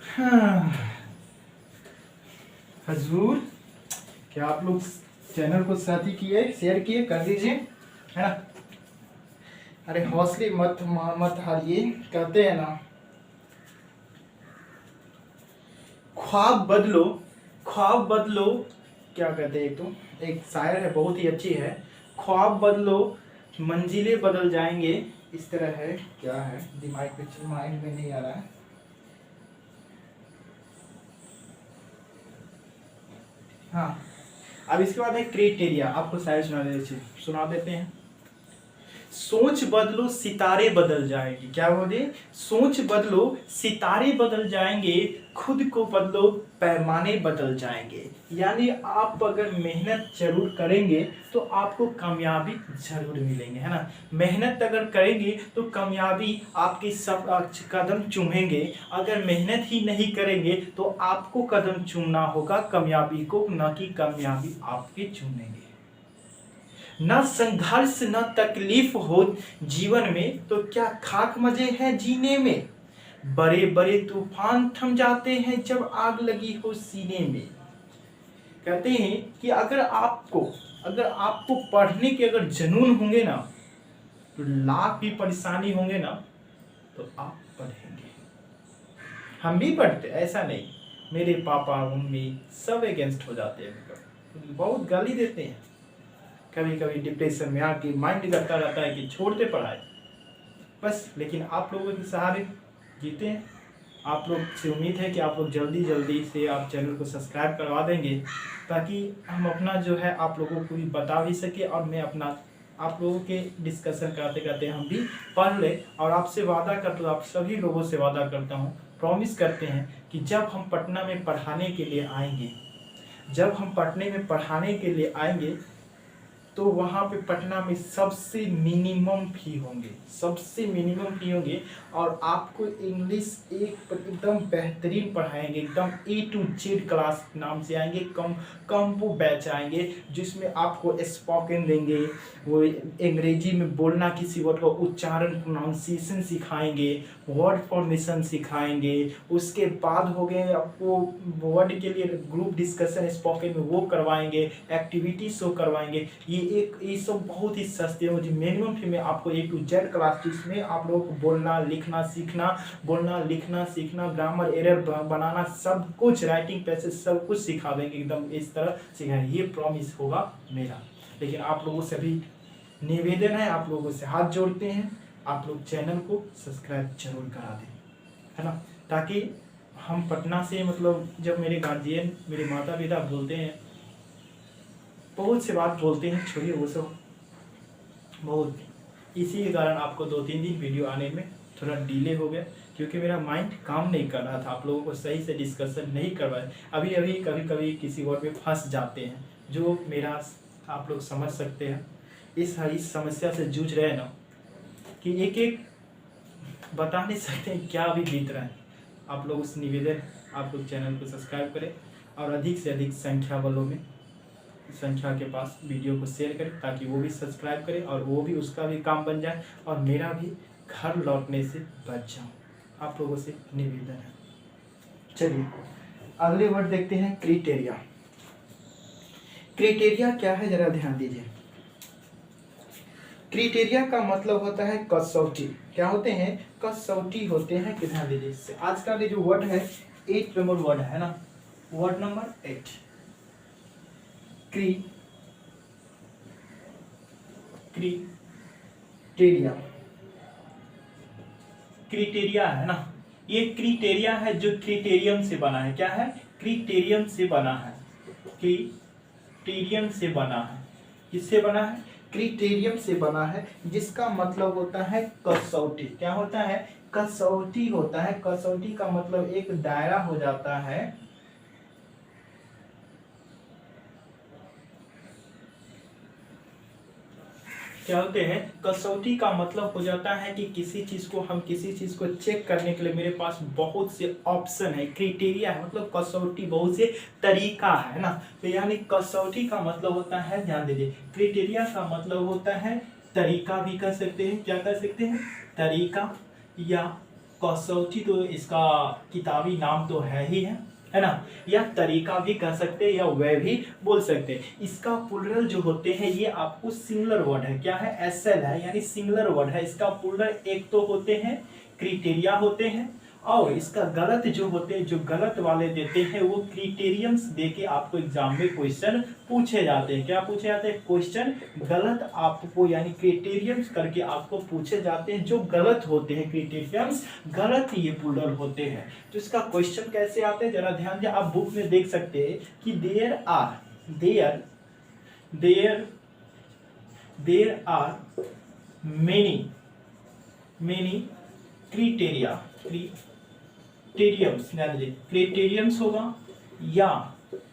हाँ। हजूर, क्या आप लोग चैनल को साथी किए, शेयर किए, कर दीजिए, है ना। अरे हौसले मत हारिए, कहते हैं ना, ख्वाब बदलो, ख्वाब बदलो, क्या कहते हैं, तो एक शायर है, बहुत ही अच्छी है, ख्वाब बदलो मंजिलें बदल जाएंगे, इस तरह है, क्या है, दिमाग पे माइंड में नहीं आ रहा है। हाँ, अब इसके बाद है क्राइटेरिया, आपको शायद सुना देते हैं। सोच बदलो सितारे बदल जाएंगे, क्या बोले, सोच बदलो सितारे बदल जाएंगे, खुद को बदलो पैमाने बदल जाएंगे। यानी आप अगर मेहनत जरूर करेंगे तो आपको कामयाबी जरूर मिलेंगे, है ना। मेहनत अगर करेंगे तो कामयाबी आपके सब कदम चूमेंगे, अगर मेहनत ही नहीं करेंगे तो आपको कदम चूमना होगा कामयाबी को, न कि कामयाबी आपके चूमेंगे। न संघर्ष न तकलीफ हो जीवन में तो क्या खाक मजे हैं जीने में, बड़े बड़े तूफान थम जाते हैं जब आग लगी हो सीने में। कहते हैं कि अगर आपको पढ़ने के अगर जुनून होंगे ना, तो लाख भी परेशानी होंगे ना, तो आप पढ़ेंगे। हम भी पढ़ते, ऐसा नहीं, मेरे पापा मम्मी सब अगेंस्ट हो जाते हैं, बहुत गाली देते हैं, कभी कभी डिप्रेशन में आके माइंड करता रहता है कि छोड़ते पढ़ाई बस। लेकिन आप लोगों के सहारे जीते हैं। आप लोग से उम्मीद है कि आप लोग जल्दी से आप चैनल को सब्सक्राइब करवा देंगे, ताकि हम अपना जो है आप लोगों को भी बता भी सके, और मैं अपना आप लोगों के डिस्कशन करते करते हम भी पढ़ ले। और आपसे वादा करता हूँ, आप सभी लोगों से वादा करता हूँ, प्रॉमिस करते हैं कि जब हम पटना में पढ़ाने के लिए आएंगे, तो वहाँ पे पटना में सबसे मिनिमम फी होंगे, और आपको इंग्लिश एकदम बेहतरीन पढ़ाएंगे, एकदम A to Z क्लास नाम से आएंगे, कम्बो बैच आएंगे, जिसमें आपको स्पोकन देंगे, वो अंग्रेजी में बोलना, किसी वर्ड का उच्चारण प्रोनाउंसिएशन सिखाएंगे, वर्ड फॉर्मेशन सिखाएंगे। उसके बाद हो गए आपको वर्ड के लिए ग्रुप डिस्कशन स्पोकन में वो करवाएंगे, एक्टिविटी शो करवाएंगे। ये सब बहुत ही सस्ते हो, जो मिनिमम फी में आपको A to Z क्लास, जिसमें आप लोगों को बोलना लिखना सीखना, ग्रामर एरर बनाना, सब कुछ, राइटिंग पैसेज सब कुछ सिखा देंगे, एकदम इस तरह सिखाएंगे, ये प्रॉमिस होगा मेरा। लेकिन आप लोगों से भी निवेदन है, आप लोगों से हाथ जोड़ते हैं, आप लोग चैनल को सब्सक्राइब जरूर करा दें, है ना, ताकि हम पटना से, मतलब जब मेरे गार्जियन, मेरे माता पिता बोलते हैं, बहुत से बात बोलते हैं, छोड़िए वो सब, बहुत, इसी के कारण आपको 2-3 दिन वीडियो आने में थोड़ा डिले हो गया, क्योंकि मेरा माइंड काम नहीं कर रहा था, आप लोगों को सही से डिस्कशन नहीं करवाया। अभी कभी किसी वर्ड में फंस जाते हैं, जो मेरा आप लोग समझ सकते हैं, इस समस्या से जूझ रहे हैं ना, कि एक बता नहीं सकते क्या अभी बीत रहा है। आप लोगों से निवेदन, आप लोग चैनल को सब्सक्राइब करें, और अधिक से अधिक संख्या के पास वीडियो को शेयर करें, ताकि वो भी सब्सक्राइब करे, और वो भी, उसका भी काम बन जाए, और मेरा भी घर लौटने से बच जाऊँ। आप लोगों से निवेदन है। चलिए अगले वर्ड देखते हैं, क्राइटेरिया। क्राइटेरिया क्या है, जरा ध्यान दीजिए। क्राइटेरिया का मतलब होता है कसौटी। क्या होते हैं, कसौटी होते हैं, कि ध्यान दीजिए। आज का जो वर्ड है 8 नंबर वर्ड है ना, वर्ड नंबर 8, क्राइटेरिया है ना, ये क्राइटेरिया है जो क्राइटेरियम से बना है। क्या है, क्राइटेरियम से बना है, क्राइटेरियम से बना है। किससे बना है, क्राइटेरियम से बना है, जिसका मतलब होता है कसौटी। क्या होता है, कसौटी होता है। कसौटी का मतलब एक दायरा हो जाता है। क्या होते हैं? कसौटी का मतलब हो जाता है कि किसी चीज को चेक करने के लिए मेरे पास बहुत से ऑप्शन है, क्राइटेरिया है, मतलब कसौटी बहुत से तरीका है ना। तो यानी कसौटी का मतलब होता है, ध्यान दीजिए, क्राइटेरिया का मतलब होता है तरीका भी कह सकते हैं। क्या कह सकते हैं? तरीका या कसौटी, तो इसका किताबी नाम तो है ना, या तरीका भी कह सकते हैं या वह भी बोल सकते हैं। इसका प्लूरल जो होते हैं ये आपको सिंगुलर वर्ड है। क्या है? एसएल है, यानी सिंगुलर वर्ड है। इसका प्लूरल एक तो होते हैं क्राइटेरिया होते हैं, और इसका गलत जो होते हैं, जो गलत वाले देते हैं वो क्राइटेरियम्स देके आपको एग्जाम में क्वेश्चन पूछे जाते हैं। क्या पूछे जाते हैं? क्वेश्चन गलत आपको, यानी क्राइटेरियम्स करके आपको पूछे जाते हैं, जो गलत होते हैं। क्राइटेरियम्स गलत ये प्लूरल होते हैं। तो इसका क्वेश्चन कैसे आते हैं जरा ध्यान दिया, आप बुक में देख सकते हैं कि देयर आर मेनी क्राइटेरियम्स होगा या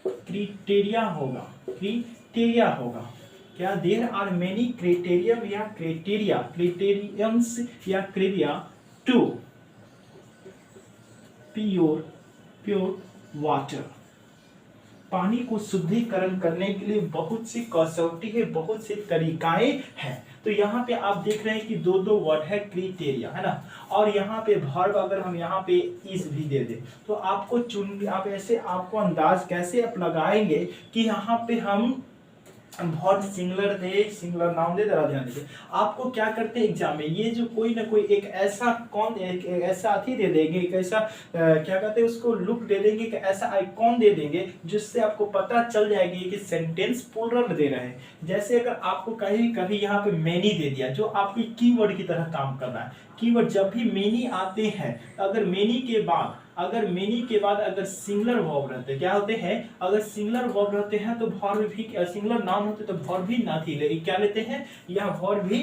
क्राइटेरिया होगा। क्या? देयर आर मेनी क्राइटेरियम्स या क्राइटेरिया टू प्योर वाटर। पानी को शुद्धिकरण करने के लिए बहुत सी कसौटी है, बहुत से तरीकाएं हैं। तो यहाँ पे आप देख रहे हैं कि दो वर्ड है, क्राइटेरिया है ना, और यहाँ पे वर्ब अगर हम यहाँ पे इज भी दे दे तो आपको आप ऐसे आपको अंदाज कैसे आप लगाएंगे कि यहाँ पे हम बहुत सिंगुलर नाउन दे, जरा ध्यान दीजिए। आपको क्या करते हैं एग्जाम में, ये जो कोई ना कोई एक ऐसा अथी दे देंगे, एक ऐसा क्या कहते हैं उसको, लुक दे देंगे, कि ऐसा आइकॉन दे देंगे जिससे आपको पता चल जाएगी कि सेंटेंस प्लूरल दे रहे हैं। जैसे अगर आपको कभी यहाँ पे मेनी दे दिया, जो आपकी कीवर्ड की तरह काम कर रहा है। कीवर्ड जब भी मेनी आते हैं, अगर मेनी के बाद अगर सिंगुलर वर्ब रहते हैं, क्या होते हैं? अगर सिंगुलर वर्ब रहते हैं तो वर्ब भी, सिंगुलर नाउन होते तो वर्ब भी ना थी ले, क्या लेते हैं? या वर्ब भी,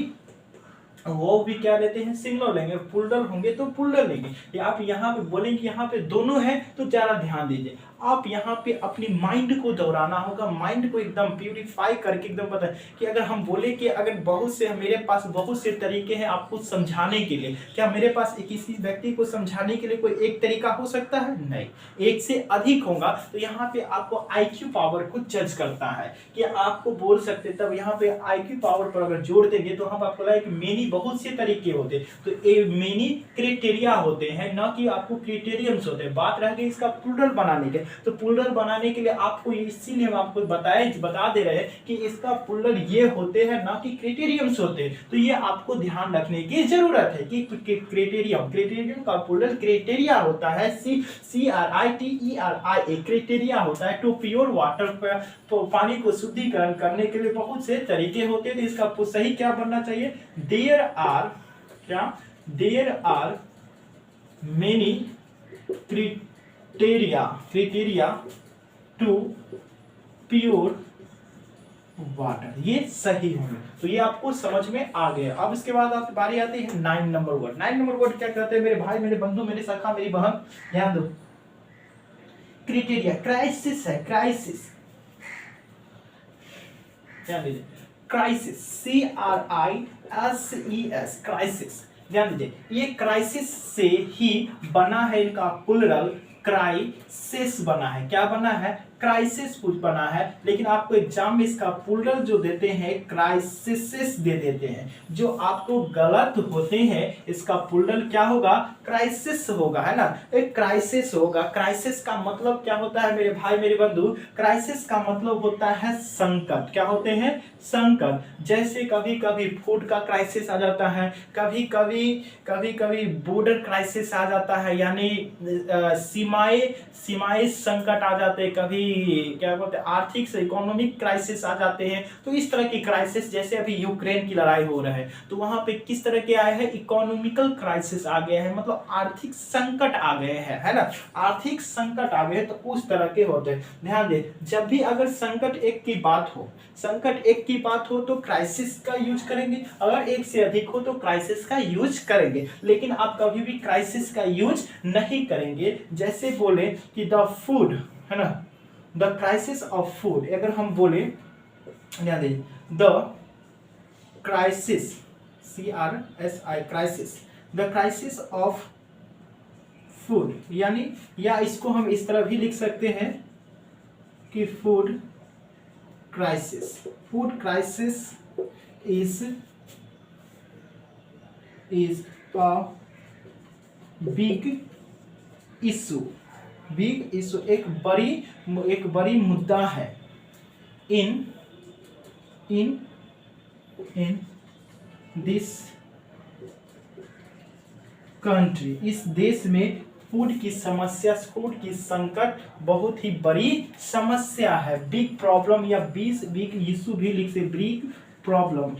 वो भी क्या लेते हैं? सिंगुलर लेंगे। प्लूरल होंगे तो प्लूरल लेंगे। या आप यहाँ पे बोलेंगे यहाँ पे दोनों है, तो जरा ध्यान दीजिए, आप यहाँ पे अपनी माइंड को दौड़ाना होगा, माइंड को एकदम प्यूरिफाई करके एकदम पता है कि अगर हम बोले कि अगर मेरे पास बहुत से तरीके हैं आपको समझाने के लिए, क्या मेरे पास किसी व्यक्ति को समझाने के लिए कोई एक तरीका हो सकता है? नहीं, एक से अधिक होगा। तो यहाँ पे आपको आईक्यू पावर को जज करता है कि आपको बोल सकते, तब यहाँ पे आईक्यू पावर पर अगर जोड़ देंगे तो हम आपको लगा कि मेनी बहुत से तरीके होते, तो मेनी क्राइटेरिया होते हैं, ना कि आपको क्राइटेरियम्स होते हैं। बात रह गई इसका प्लूरल बनाने के, तो प्लूरल बनाने के लिए आपको इसीलिए हम आपको बता दे रहे हैं कि इसका प्लूरल ये होते हैं, ना कि क्राइटेरियम्स होते हैं। तो ये आपको ध्यान रखने की जरूरत है कि क्राइटेरियम का प्लूरल क्राइटेरिया होता है, CRITERIA, क्राइटेरिया होता है। टू प्योर वाटर, पानी को शुद्धिकरण करने के लिए बहुत से तरीके होते हैं। तो इसका सही क्या बनना चाहिए? There are many criteria to pure water, ये सही होंगे। तो ये आपको समझ में आ गया। अब इसके बाद आपकी बारी आती है 9 नंबर वर्ड। 9 नंबर वर्ड क्या कहते हैं मेरे भाई, मेरे बंधु, मेरे सखा, मेरी बहन, ध्यान दो। क्राइटेरिया, क्राइसिस है, क्राइसिस, ध्यान दीजिए, क्राइसिस, CRISES, क्राइसिस, ध्यान दीजिए। ये क्राइसिस से ही बना है, इनका प्लूरल क्राइसिस बना है। क्या बना है? क्राइसिस बना है। लेकिन आपको एग्जाम में इसका प्लूरल जो देते हैं क्राइसिस दे देते हैं, जो आपको गलत होते हैं। इसका प्लूरल क्या होगा? क्राइसिस होगा, है ना, एक क्राइसिस होगा। क्राइसिस का मतलब क्या होता है मेरे भाई, मेरे बंधु? क्राइसिस का मतलब होता है संकट। क्या होते हैं? संकट। जैसे कभी कभी फूड का क्राइसिस आ जाता है, कभी कभी बॉर्डर क्राइसिस आ जाता है, यानी सीमाएं संकट आ जाते हैं, कभी कि क्या बोलते हैं आर्थिक से इकोनॉमिक क्राइसिस आ जाते हैं। तो इस तरह की क्राइसिस, जैसे अभी यूक्रेन की लड़ाई हो रहा है तो वहां पे किस तरह के आए हैं, इकोनॉमिकल क्राइसिस आ गया है, मतलब आर्थिक संकट आ गए हैं, है ना, आर्थिक संकट आ गए तो उस तरह के होते हैं। ध्यान दे, जब भी अगर संकट एक की बात हो, संकट एक की बात हो तो क्राइसिस का यूज करेंगे, अगर एक से अधिक हो तो क्राइसिस का यूज करेंगे, लेकिन आप कभी भी क्राइसिस का यूज नहीं करेंगे। जैसे बोले कि द फूड, है ना, द क्राइसिस ऑफ फूड, अगर हम बोले ध्यान दे, the crisis, CRSI crisis, the crisis of food, यानी या इसको हम इस तरह भी लिख सकते हैं कि food crisis, food crisis is a big issue, big issue, एक बड़ी मुद्दा है इन दिस कंट्री, इस देश में फूड की समस्या, फूड की संकट बहुत ही बड़ी समस्या है। बिग प्रॉब्लम या बिग इशू भी लिख से, बिग प्रॉब्लम,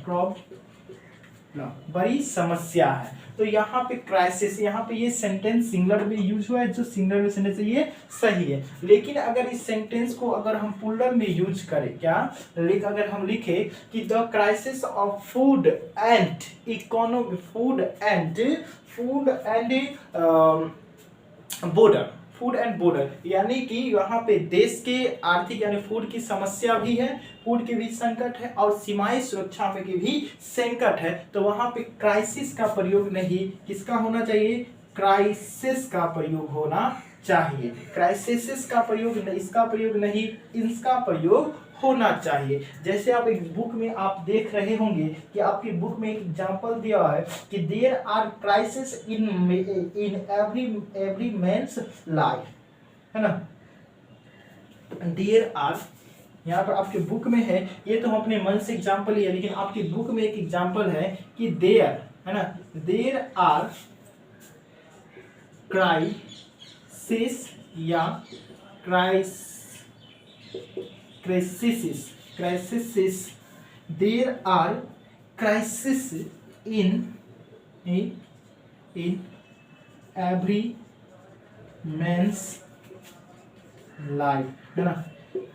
बड़ी समस्या है। तो यहाँ पे क्राइसिस, यहाँ पे ये सेंटेंस सिंगुलर में यूज हुआ है, जो सिंगुलर में सेंटेंस है ये सही है। लेकिन अगर इस सेंटेंस को अगर हम प्लूरल में यूज करें, क्या अगर हम लिखे कि the crisis of food and economy, food and border, यानी कि यहाँ पे देश के आर्थिक यानी फूड की समस्या भी है, फूड के भी संकट है और सीमाई सुरक्षा में की भी संकट है। तो वहां पे क्राइसिस का प्रयोग नहीं, किसका होना चाहिए, क्राइसिस का प्रयोग होना चाहिए, क्राइसिस का प्रयोग, इसका प्रयोग नहीं, इसका प्रयोग होना चाहिए। जैसे आप एक बुक में आप देख रहे होंगे कि आपकी बुक में एक एग्जांपल दिया है कि there are crisis in every man's life, है ना, देयर आर, यहाँ पर आपके बुक में है, ये तो हम अपने मन से एग्जांपल लिया, लेकिन आपकी बुक में एक एग्जांपल है कि देयर, है ना, देयर आर क्राइसिस या crisis, there are crisis in every man's life, है ना,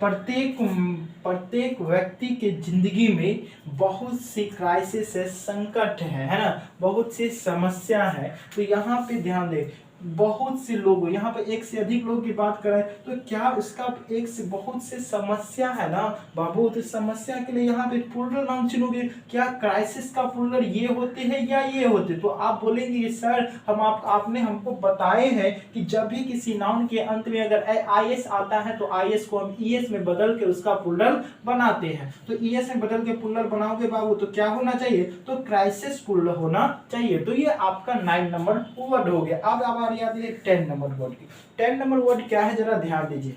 प्रत्येक व्यक्ति के जिंदगी में बहुत सी क्राइसिस है, संकट है ना, बहुत सी समस्या है। तो यहाँ पे ध्यान दे, बहुत से लोग, यहाँ पे एक से अधिक लोग की बात करें तो क्या उसका एक से बहुत से समस्या है ना बाबू, तो समस्या के लिए यहाँ पे प्लूरल नाउन चुनोगे, क्या क्राइसिस का प्लूरल ये होते हैं या ये होते, तो आप बोलेंगे सर आपने हमको बताए हैं कि जब भी किसी नाउन के अंत में अगर IS आता है तो IS को हम ES में बदल के उसका प्लूरल बनाते हैं। तो ES में बदल के प्लूरल बनाओगे बाबू तो क्या होना चाहिए, तो क्राइसिस प्लूरल होना चाहिए। तो ये आपका 9 नंबर वर्ड हो गया। अब याद है 10 नंबर वर्ड की, 10 नंबर वर्ड क्या है जरा ध्यान दीजिए,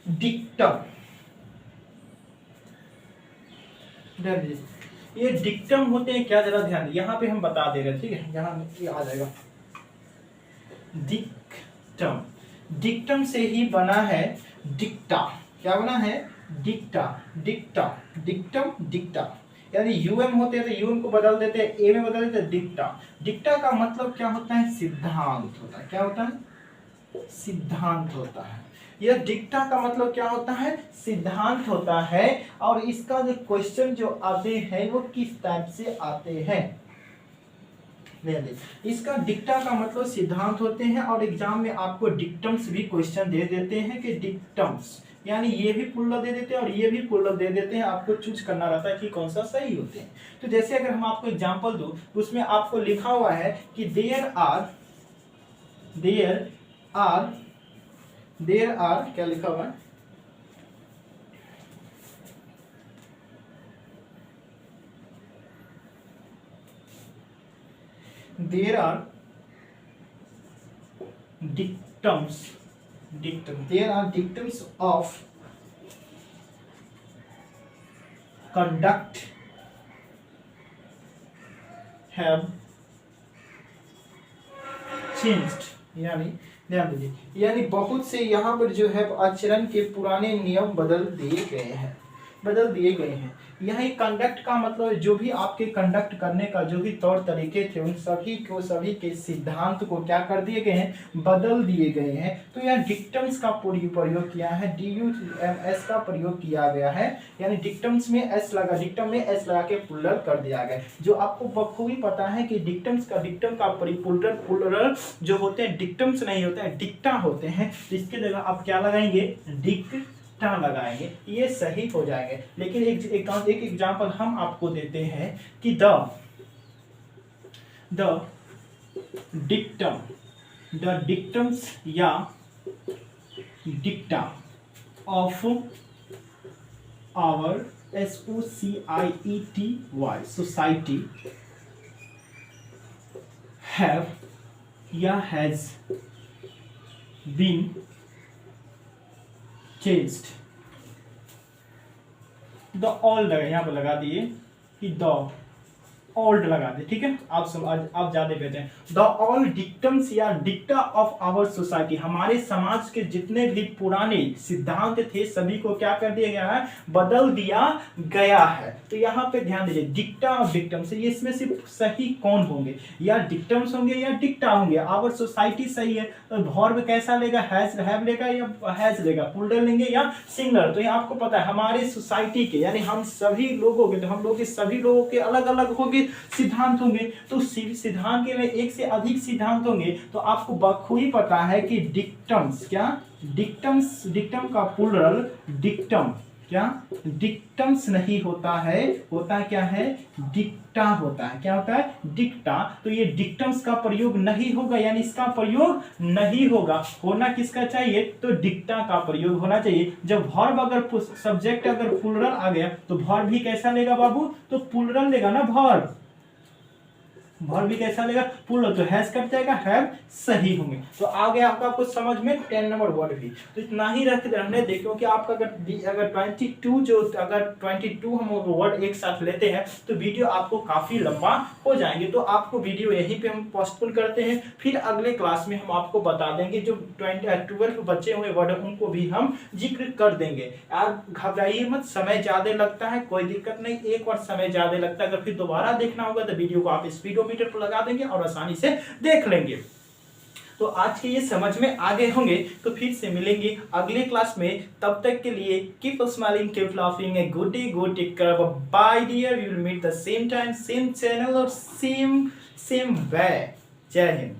डिक्टम। ये डिक्टम होते हैं क्या, जरा ध्यान, यहाँ पे हम बता दे रहे, ठीक है, यहाँ ये आ जाएगा डिक्टम, डिक्टम से ही बना है डिक्टा, क्या बना है, डिक्टा, डिक्टा, यानी यूएम होते हैं तो यूएम को बदल देते हैं ए में बदल देते हैं डिक्टा। डिक्टा का मतलब क्या होता है, सिद्धांत होता है, क्या होता है, सिद्धांत होता है। यह डिक्टा का मतलब क्या होता है, सिद्धांत होता है। और इसका जो क्वेश्चन जो आते हैं वो किस टाइप से आते हैं, इसका डिक्टा का मतलब सिद्धांत होते हैं और एग्जाम में आपको डिक्टम्स भी क्वेश्चन दे देते हैं कि डिक्टम्स, यानी ये भी प्लूरल दे देते हैं और ये भी प्लूरल दे देते हैं, आपको चूज करना रहता है कि कौन सा सही होते हैं। तो जैसे अगर हम आपको एग्जांपल दूं, उसमें आपको लिखा हुआ है कि देयर आर क्या लिखा हुआ है, there are dictums of conduct have changed, यानी ध्यान दीजिए, यानी बहुत से यहाँ पर जो है आचरण के पुराने नियम बदल दिए गए हैं, बदल दिए गए हैं। यहाँ कंडक्ट का मतलब जो भी आपके कंडक्ट करने का जो भी तौर तरीके थे उन सभी के सिद्धांत को क्या कर दिए गए हैं, बदल दिए गए हैं। तो यहाँ डिक्टम्स का प्रयोग किया है, DUMS का प्रयोग किया गया है, यानी डिक्टम्स में एस लगा, डिक्टम में एस लगा के प्लुरल कर दिया गया। जो आपको बखूबी पता है कि डिक्टम का प्लुरल जो होते हैं डिक्टम्स नहीं होते हैं, डिक्टा होते हैं। इसके जगह आप क्या लगाएंगे, डिक्टा लगाएंगे, ये सही हो जाएंगे। लेकिन एक एग्जांपल हम आपको देते हैं कि द डिक्टम्स या dicta of our SOCIETY society have या has been changed। The old यहाँ पर लगा दिए कि द ओल्ड लगा दे, ठीक है। आप ज्यादा कहते हैं द ऑल डिक्टम्स या डिक्टा ऑफ आवर सोसाइटी, हमारे समाज के जितने भी पुराने सिद्धांत थे सभी को क्या कर दिया गया है, बदल दिया गया है। तो यहाँ पे ध्यान दीजिए, डिक्टा और डिक्टम्स, ये इसमें सिर्फ सही कौन होंगे, या डिक्टम्स होंगे या डिक्टा होंगे। आवर सोसाइटी सही है तो वर्ब कैसा लेगा, हैज हैव लेगा या हैज लेगा, प्लूरल लेंगे या सिंगुलर। तो ये आपको पता है हमारे सोसाइटी के यानी हम सभी लोगों के, तो हम लोग के सभी लोगों के अलग अलग होंगे सिद्धांत होंगे। तो सिद्धांत के में एक से अधिक सिद्धांत होंगे। तो आपको बखूबी पता है कि डिक्टम्स क्या, डिक्टम का प्लुरल डिक्टम, क्या डिक्टम्स नहीं होता है, होता क्या है, डिक्टा होता है। क्या होता है, डिक्टा। तो ये डिक्टम्स का प्रयोग नहीं होगा, यानी इसका प्रयोग नहीं होगा। होना किसका चाहिए, तो डिक्टा का प्रयोग होना चाहिए। जब वर्ब अगर सब्जेक्ट अगर प्लुरल आ गया तो वर्ब भी कैसा लेगा बाबू, तो प्लुरल लेगा ना, वर्ब भी कैसा लेगा, प्लुरल। तो हैज कट जाएगा, हैव सही होंगे। तो आ गया आपका कुछ समझ में 10 नंबर वर्ड भी। तो इतना ही रहने दें, क्योंकि आपका अगर 22 हम वर्ड एक साथ लेते हैं तो वीडियो आपको काफी लंबा हो जाएंगे। तो आपको वीडियो यहीं पे हम पोस्टपोन करते हैं, फिर अगले क्लास में हम आपको बता देंगे जो 12 बचे हुए वर्ड उनको भी हम जिक्र कर देंगे। आप घबराइए मत, समय ज्यादा लगता है कोई दिक्कत नहीं, एक बार समय ज्यादा लगता है, अगर फिर दोबारा देखना होगा तो वीडियो को आप स्पीडोमीटर पर लगा देंगे और आसानी से देख लेंगे। तो आज के ये समझ में आ गए होंगे। तो फिर से मिलेंगे अगले क्लास में, तब तक के लिए keep smiling, keep laughing, a good day, good take care, bye dear, we will meet the same time, same channel और सेम वे। जय हिंद।